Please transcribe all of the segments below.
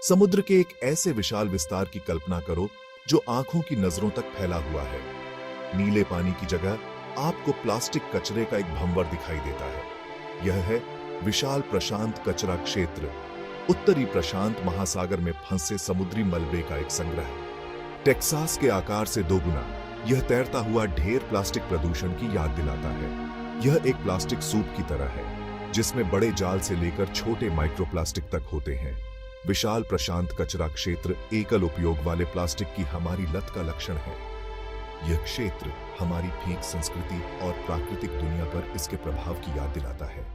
समुद्र के एक ऐसे विशाल विस्तार की कल्पना करो जो आंखों की नजरों तक फैला हुआ है। नीले पानी की जगह आपको प्लास्टिक कचरे का एक भंवर दिखाई देता है। यह है विशाल प्रशांत कचरा क्षेत्र, उत्तरी प्रशांत महासागर में फंसे समुद्री मलबे का एक संग्रह। टेक्सास के आकार से दोगुना यह तैरता हुआ ढेर प्लास्टिक प्रदूषण की याद दिलाता है। यह एक प्लास्टिक सूप की तरह है जिसमें बड़े जाल से लेकर छोटे माइक्रोप्लास्टिक तक होते हैं। विशाल प्रशांत कचरा क्षेत्र एकल उपयोग वाले प्लास्टिक की हमारी लत का लक्षण है। यह क्षेत्र हमारी फेंक संस्कृति और प्राकृतिक दुनिया पर इसके प्रभाव की याद दिलाता है।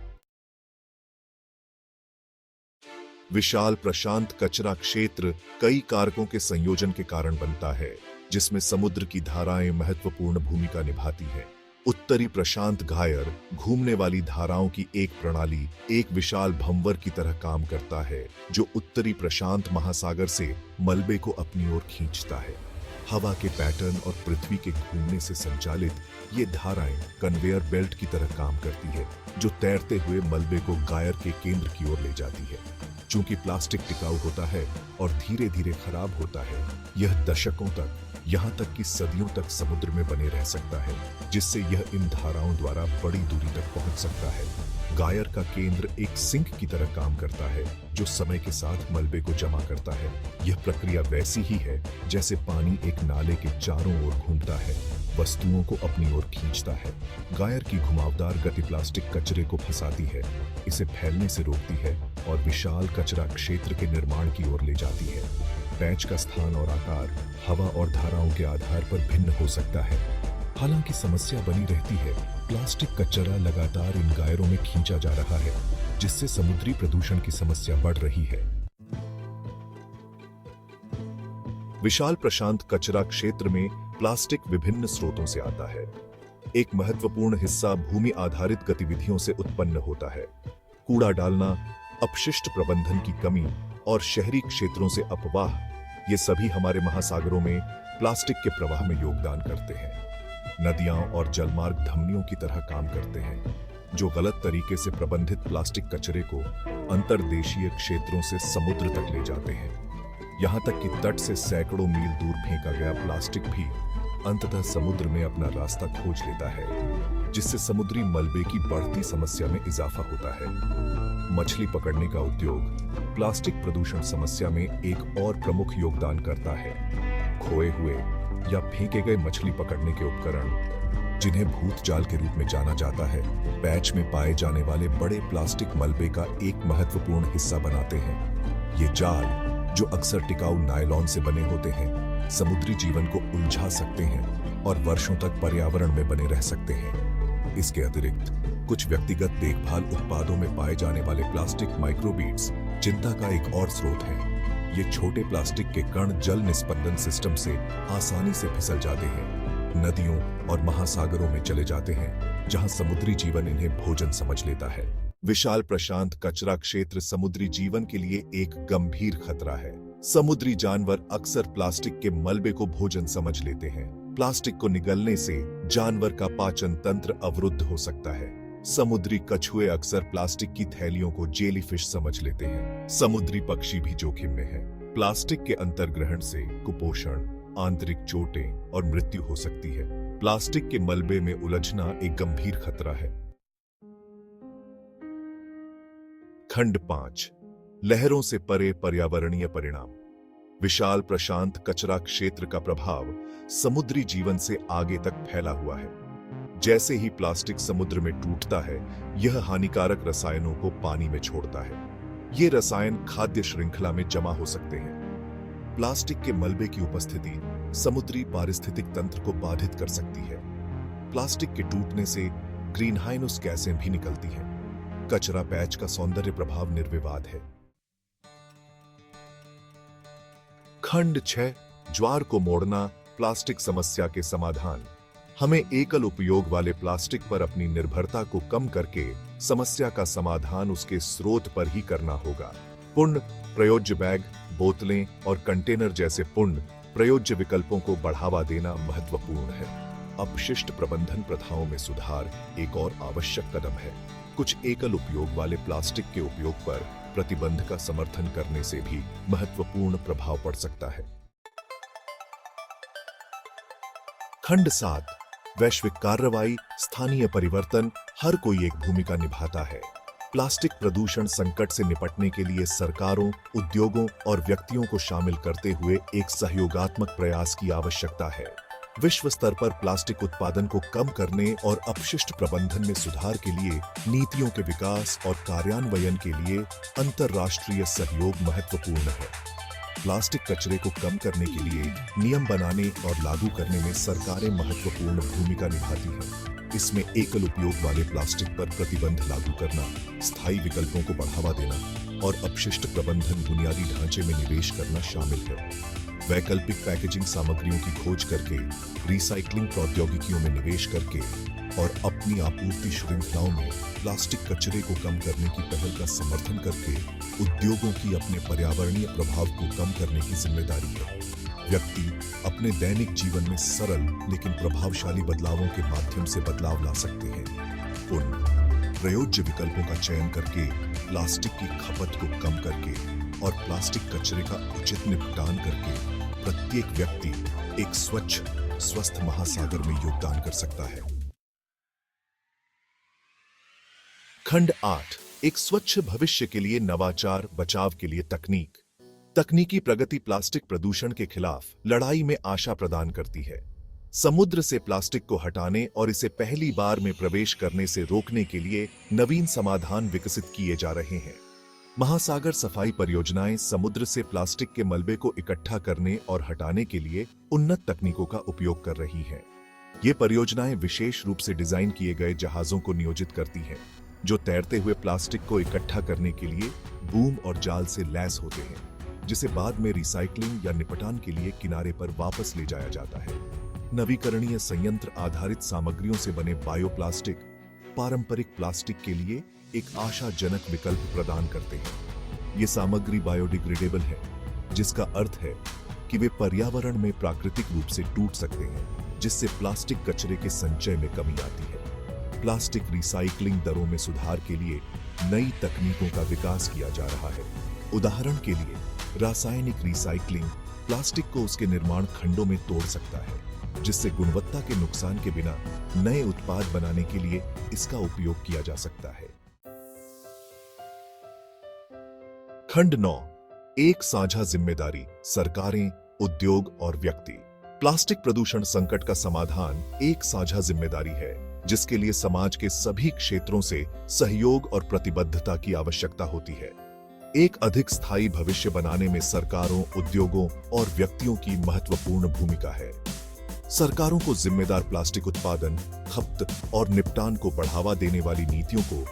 विशाल प्रशांत कचरा क्षेत्र कई कारकों के संयोजन के कारण बनता है, जिसमें समुद्र की धाराएं महत्वपूर्ण भूमिका निभाती हैं। उत्तरी प्रशांत घायर घूमने वाली धाराओं की एक प्रणाली एक विशाल भंवर की तरह काम करता है, जो उत्तरी प्रशांत महासागर से मलबे को अपनी ओर खींचता है। हवा के पैटर्न और पृथ्वी के घूमने से संचालित ये धाराएं कन्वेयर बेल्ट की तरह काम करती है, जो तैरते हुए मलबे को गायर के केंद्र की ओर ले जाती है। चूंकि प्लास्टिक टिकाऊ होता है और धीरे धीरे खराब होता है, यह दशकों तक, यहाँ तक कि सदियों तक समुद्र में बने रह सकता है, जिससे यह इन धाराओं द्वारा बड़ी दूरी तक पहुंच सकता है। गायर का केंद्र एक सिंक की तरह काम करता है, जो समय के साथ मलबे को जमा करता है। यह प्रक्रिया वैसी ही है जैसे पानी एक नाले के चारों ओर घूमता है, वस्तुओं को अपनी ओर खींचता है। गायर की घुमावदार गति प्लास्टिक कचरे को फंसाती है, इसे फैलने से रोकती है और विशाल कचरा क्षेत्र के निर्माण की ओर ले जाती है। पैच का स्थान और आकार हवा और धाराओं के आधार पर भिन्न हो सकता है। हालांकि समस्या बनी रहती है, प्लास्टिक कचरा लगातार इन गायरों में खींचा जा रहा है, जिससे समुद्री प्रदूषण की समस्या बढ़ रही है। विशाल प्रशांत कचरा क्षेत्र में प्लास्टिक विभिन्न स्रोतों से आता है। एक महत्वपूर्ण हिस्सा भूमि आधारित गतिविधियों से उत्पन्न होता है। कूड़ा डालना, अपशिष्ट प्रबंधन की कमी और शहरी क्षेत्रों से अपवाह, ये सभी हमारे महासागरों में प्लास्टिक के प्रवाह में योगदान करते हैं। नदियां और जलमार्ग धमनियों की तरह काम करते हैं, जो गलत तरीके से प्रबंधित प्लास्टिक कचरे को अंतर्देशीय क्षेत्रों से समुद्र तक ले जाते हैं। यहां तक कि तट से सैकड़ों मील दूर फेंका गया प्लास्टिक भी अंततः समुद्र में अपना रास्ता खोज लेता है, जिससे समुद्री मलबे की बढ़ती समस्या में इजाफा होता है। मछली पकड़ने का उद्योग प्लास्टिक प्रदूषण समस्या में एक और प्रमुख योगदान करता है। खोए हुए या फेंके गए मछली पकड़ने के उपकरण, जिन्हें भूत जाल के रूप में जाना जाता है, पैच में पाए जाने वाले बड़े प्लास्टिक मलबे का एक महत्वपूर्ण हिस्सा बनाते हैं। ये जाल, जो अक्सर टिकाऊ नायलॉन से बने होते हैं, समुद्री जीवन को उलझा सकते हैं और वर्षों तक पर्यावरण में बने रह सकते हैं। इसके अतिरिक्त कुछ व्यक्तिगत देखभाल उत्पादों में पाए जाने वाले प्लास्टिक माइक्रोबीड्स चिंता का एक और स्रोत हैं। ये छोटे प्लास्टिक के कण जल निस्पंदन सिस्टम से आसानी से फिसल जाते हैं, नदियों और महासागरों में चले जाते हैं, जहां समुद्री जीवन इन्हें भोजन समझ लेता है। विशाल प्रशांत कचरा क्षेत्र समुद्री जीवन के लिए एक गंभीर खतरा है। समुद्री जानवर अक्सर प्लास्टिक के मलबे को भोजन समझ लेते हैं। प्लास्टिक को निगलने से जानवर का पाचन तंत्र अवरुद्ध हो सकता है। समुद्री कछुए अक्सर प्लास्टिक की थैलियों को जेलीफिश समझ लेते हैं। समुद्री पक्षी भी जोखिम में है। प्लास्टिक के अंतर्ग्रहण से कुपोषण, आंतरिक चोटें और मृत्यु हो सकती है। प्लास्टिक के मलबे में उलझना एक गंभीर खतरा है। खंड 5, लहरों से परे पर्यावरणीय परिणाम। विशाल प्रशांत कचरा क्षेत्र का प्रभाव समुद्री जीवन से आगे तक फैला हुआ है। जैसे ही प्लास्टिक समुद्र में टूटता है, यह हानिकारक रसायनों को पानी में छोड़ता है। ये रसायन खाद्य श्रृंखला में जमा हो सकते हैं। प्लास्टिक के मलबे की उपस्थिति समुद्री पारिस्थितिक तंत्र को बाधित कर सकती है। प्लास्टिक के टूटने से ग्रीनहाउस गैसें भी निकलती हैं। कचरा पैच का सौंदर्य प्रभाव निर्विवाद है। खंड 6, ज्वार को मोड़ना, प्लास्टिक समस्या के समाधान। हमें एकल उपयोग वाले प्लास्टिक पर अपनी निर्भरता को कम करके समस्या का समाधान उसके स्रोत पर ही करना होगा। पूर्ण प्रयोज्य बैग, बोतलें और कंटेनर जैसे पूर्ण प्रयोज्य विकल्पों को बढ़ावा देना महत्वपूर्ण है। अपशिष्ट प्रबंधन प्रथाओं में सुधार एक और आवश्यक कदम है। कुछ एकल उपयोग वाले प्लास्टिक के उपयोग पर प्रतिबंध का समर्थन करने से भी महत्वपूर्ण प्रभाव पड़ सकता है। खंड 7 वैश्विक कार्रवाई, स्थानीय परिवर्तन, हर कोई एक भूमिका निभाता है। प्लास्टिक प्रदूषण संकट से निपटने के लिए सरकारों, उद्योगों और व्यक्तियों को शामिल करते हुए एक सहयोगात्मक प्रयास की आवश्यकता है। विश्व स्तर पर प्लास्टिक उत्पादन को कम करने और अपशिष्ट प्रबंधन में सुधार के लिए नीतियों के विकास और कार्यान्वयन के लिए अंतर्राष्ट्रीय सहयोग महत्वपूर्ण है। प्लास्टिक कचरे को कम करने के लिए नियम बनाने और लागू करने में सरकारें महत्वपूर्ण भूमिका निभाती हैं। इसमें एकल उपयोग वाले प्लास्टिक पर प्रतिबंध लागू करना, स्थायी विकल्पों को बढ़ावा देना और अपशिष्ट प्रबंधन बुनियादी ढांचे में निवेश करना शामिल है। वैकल्पिक पैकेजिंग सामग्रियों की खोज करके, रिसाइकलिंग प्रौद्योगिकियों में निवेश करके और अपनी आपूर्ति श्रृंखलाओं में प्लास्टिक कचरे को कम करने की पहल का समर्थन करके उद्योगों की अपने पर्यावरणीय प्रभाव को कम करने की जिम्मेदारी है। व्यक्ति अपने दैनिक जीवन में सरल लेकिन प्रभावशाली बदलावों के माध्यम से बदलाव ला सकते हैं। पुनः प्रयोज्य विकल्पों का चयन करके, प्लास्टिक की खपत को कम करके और प्लास्टिक कचरे का उचित निपटान करके प्रत्येक व्यक्ति एक स्वच्छ, स्वस्थ महासागर में योगदान कर सकता है। खंड 8 एक स्वच्छ भविष्य के लिए नवाचार, बचाव के लिए तकनीक। तकनीकी प्रगति प्लास्टिक प्रदूषण के खिलाफ लड़ाई में आशा प्रदान करती है। समुद्र से प्लास्टिक को हटाने और इसे पहली बार में प्रवेश करने से रोकने के लिए नवीन समाधान विकसित किए जा रहे हैं। महासागर सफाई परियोजनाएं समुद्र से प्लास्टिक के मलबे को इकट्ठा करने और हटाने के लिए उन्नत तकनीकों का उपयोग कर रही हैं। ये परियोजनाएं विशेष रूप से डिजाइन किए गए जहाजों को नियोजित करती हैं, जो तैरते हुए प्लास्टिक को इकट्ठा करने के लिए बूम और जाल से लैस होते हैं, जिसे बाद में रिसाइकलिंग या निपटान के लिए किनारे पर वापस ले जाया जाता है। नवीकरणीय संयंत्र आधारित सामग्रियों से बने बायोप्लास्टिक पारंपरिक प्लास्टिक के लिए एक आशाजनक विकल्प प्रदान करते हैं। ये सामग्री बायोडिग्रेडेबल है, जिसका अर्थ है कि वे पर्यावरण में प्राकृतिक रूप से टूट सकते हैं, जिससे प्लास्टिक कचरे के संचय में कमी आती है। प्लास्टिक रिसाइकलिंग दरों में सुधार के लिए नई तकनीकों का विकास किया जा रहा है। उदाहरण के लिए, रासायनिक रिसाइकलिंग प्लास्टिक को उसके निर्माण खंडों में तोड़ सकता है, जिससे गुणवत्ता के नुकसान के बिना नए उत्पाद बनाने के लिए इसका उपयोग किया जा सकता है। खंड 9 एक साझा जिम्मेदारी, सरकारें, उद्योग और व्यक्ति। प्लास्टिक प्रदूषण संकट का समाधान एक साझा जिम्मेदारी है, जिसके लिए समाज के सभी क्षेत्रों से सहयोग और प्रतिबद्धता की आवश्यकता होती है। एक अधिक स्थायी भविष्य बनाने में सरकारों, उद्योगों और व्यक्तियों की महत्वपूर्ण भूमिका है। सरकारों को जिम्मेदार प्लास्टिक उत्पादन, खपत और निपटान को बढ़ावा देने वाली नीतियों को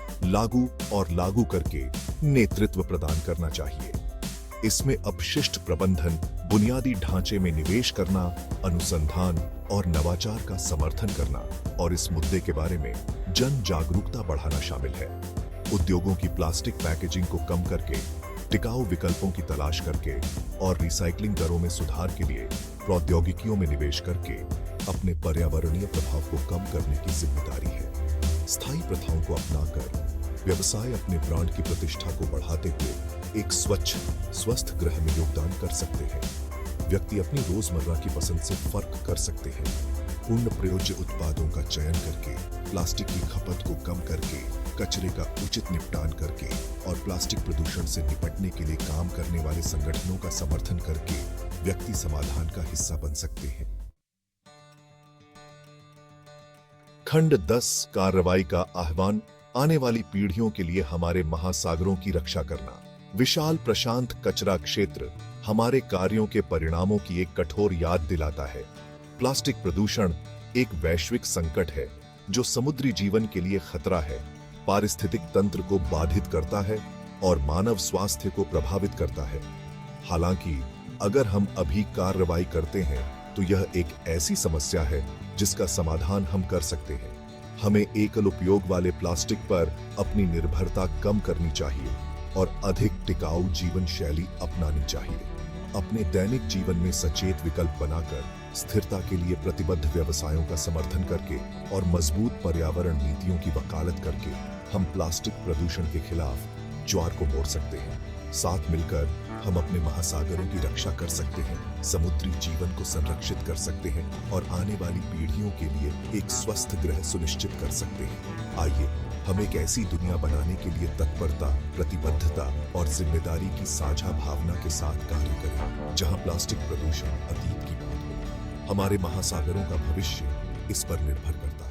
लागू करके नेतृत्व प्रदान करना चाहिए। इसमें अपशिष्ट प्रबंधन, बुनियादी ढांचे में निवेश करना, अनुसंधान और नवाचार का समर्थन करना और इस मुद्दे के बारे में जन जागरूकता बढ़ाना शामिल है। उद्योगों की प्लास्टिक पैकेजिंग को कम करके, टिकाऊ विकल्पों की तलाश करके और रिसाइकलिंग दरों में सुधार के लिए प्रौद्योगिकियों में निवेश करके अपने पर्यावरणीय प्रभाव को कम करने की जिम्मेदारी है। स्थायी प्रथाओं को अपनाकर व्यवसाय अपने ब्रांड की प्रतिष्ठा को बढ़ाते हुए एक स्वच्छ, स्वस्थ ग्रह में योगदान कर सकते हैं। व्यक्ति अपनी रोजमर्रा की पसंद से फर्क कर सकते हैं। पूर्ण प्रयोज्य उत्पादों का चयन करके, प्लास्टिक की खपत को कम करके, कचरे का उचित निपटान करके और प्लास्टिक प्रदूषण से निपटने के लिए काम करने वाले संगठनों का समर्थन करके व्यक्ति समाधान का हिस्सा बन सकते हैं। खंड 10 कार्रवाई का आह्वान, आने वाली पीढ़ियों के लिए हमारे महासागरों की रक्षा करना। विशाल प्रशांत कचरा क्षेत्र हमारे कार्यों के परिणामों की एक कठोर याद दिलाता है। प्लास्टिक प्रदूषण एक वैश्विक संकट है जो समुद्री जीवन के लिए खतरा है, पारिस्थितिक तंत्र को बाधित करता है और मानव स्वास्थ्य को प्रभावित करता है। हालांकि अगर हम अभी कार्रवाई करते हैं तो यह एक ऐसी समस्या है जिसका समाधान हम कर सकते हैं। हमें एकल उपयोग वाले प्लास्टिक पर अपनी निर्भरता कम करनी चाहिए और अधिक टिकाऊ जीवन शैली अपनानी चाहिए। अपने दैनिक जीवन में सचेत विकल्प बनाकर, स्थिरता के लिए प्रतिबद्ध व्यवसायों का समर्थन करके और मजबूत पर्यावरण नीतियों की वकालत करके हम प्लास्टिक प्रदूषण के खिलाफ ज्वार को मोड़ सकते हैं। साथ मिलकर हम अपने महासागरों की रक्षा कर सकते हैं, समुद्री जीवन को संरक्षित कर सकते हैं और आने वाली पीढ़ियों के लिए एक स्वस्थ ग्रह सुनिश्चित कर सकते हैं। आइए हम एक ऐसी दुनिया बनाने के लिए तत्परता, प्रतिबद्धता और जिम्मेदारी की साझा भावना के साथ कार्य करें, जहां प्लास्टिक प्रदूषण अतीत की बात हो। हमारे महासागरों का भविष्य इस पर निर्भर करता है।